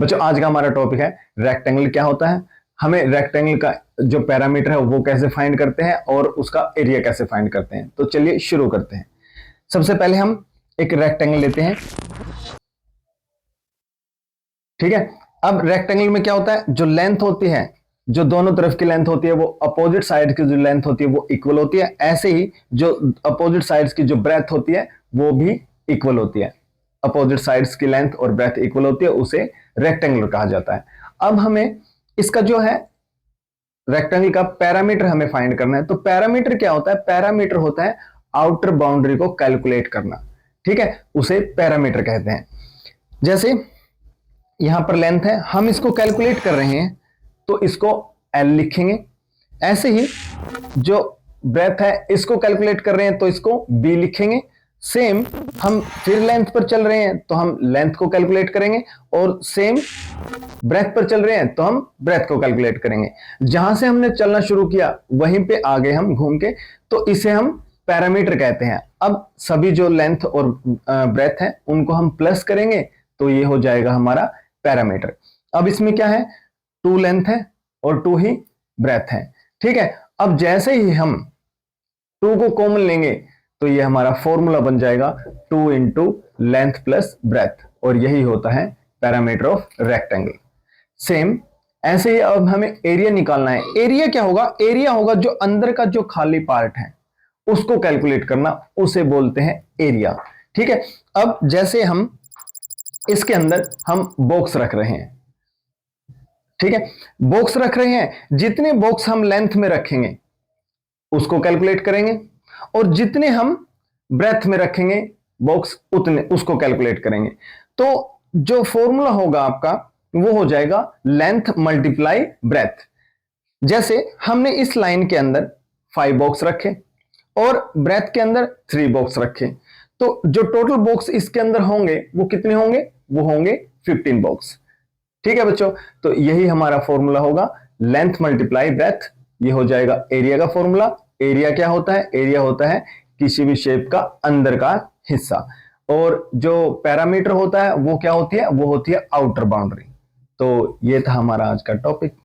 बच्चों आज का हमारा टॉपिक है रेक्टेंगल क्या होता है, हमें रेक्टेंगल का जो पैरामीटर है वो कैसे फाइंड करते हैं और उसका एरिया कैसे फाइंड करते हैं। तो चलिए शुरू करते हैं। सबसे पहले हम एक रेक्टेंगल लेते हैं, ठीक है। अब रेक्टेंगल में क्या होता है, जो लेंथ होती है, जो दोनों तरफ की लेंथ होती है वो अपोजिट साइड की जो लेंथ होती है वो इक्वल होती है। ऐसे ही जो अपोजिट साइड्स की जो ब्रेथ होती है वो भी इक्वल होती है। अपोजिट साइड्स की लेंथ और ब्रेथ इक्वल होती है, उसे रेक्टेंगल कहा जाता है। अब हमें इसका जो है रेक्टेंगल का पैरामीटर हमें फाइंड करना है। तो पैरामीटर क्या होता है, पैरामीटर होता है आउटर बाउंड्री को कैलकुलेट करना, ठीक है, उसे पैरामीटर कहते हैं। जैसे यहां पर लेंथ है, हम इसको कैलकुलेट कर रहे हैं तो इसको एल लिखेंगे। ऐसे ही जो ब्रेथ है इसको कैलकुलेट कर रहे हैं तो इसको बी लिखेंगे। सेम हम फिर लेंथ पर चल रहे हैं तो हम लेंथ को कैलकुलेट करेंगे, और सेम ब्रेथ पर चल रहे हैं तो हम ब्रेथ को कैलकुलेट करेंगे। जहां से हमने चलना शुरू किया वहीं पे आगे हम घूम के, तो इसे हम पैरामीटर कहते हैं। अब सभी जो लेंथ और ब्रेथ है उनको हम प्लस करेंगे तो ये हो जाएगा हमारा पैरामीटर। अब इसमें क्या है, 2 लेंथ है और 2 ही ब्रेथ है, ठीक है। अब जैसे ही हम 2 को कॉमन लेंगे तो ये हमारा फॉर्मूला बन जाएगा 2 इंटू लेंथ प्लस ब्रेथ, और यही होता है पैरामीटर ऑफ रेक्टेंगल। सेम ऐसे ही अब हमें एरिया निकालना है। एरिया क्या होगा, एरिया होगा जो अंदर का जो खाली पार्ट है उसको कैलकुलेट करना, उसे बोलते हैं एरिया, ठीक है। अब जैसे हम इसके अंदर हम बॉक्स रख रहे हैं, ठीक है, बॉक्स रख रहे हैं, जितने बॉक्स हम लेंथ में रखेंगे उसको कैलकुलेट करेंगे, और जितने हम ब्रेथ में रखेंगे बॉक्स उतने उसको कैलकुलेट करेंगे। तो जो फॉर्मूला होगा आपका वो हो जाएगा लेंथ मल्टीप्लाई ब्रेथ। जैसे हमने इस लाइन के अंदर 5 बॉक्स रखे और ब्रेथ के अंदर 3 बॉक्स रखे, तो जो टोटल बॉक्स इसके अंदर होंगे वो कितने होंगे, वो होंगे 15 बॉक्स, ठीक है बच्चों। तो यही हमारा फॉर्मूला होगा लेंथ मल्टीप्लाई ब्रेथ, ये हो जाएगा एरिया का फॉर्मूला। एरिया क्या होता है, एरिया होता है किसी भी शेप का अंदर का हिस्सा, और जो पैरामीटर होता है वो क्या होती है, वो होती है आउटर बाउंड्री। तो ये था हमारा आज का टॉपिक।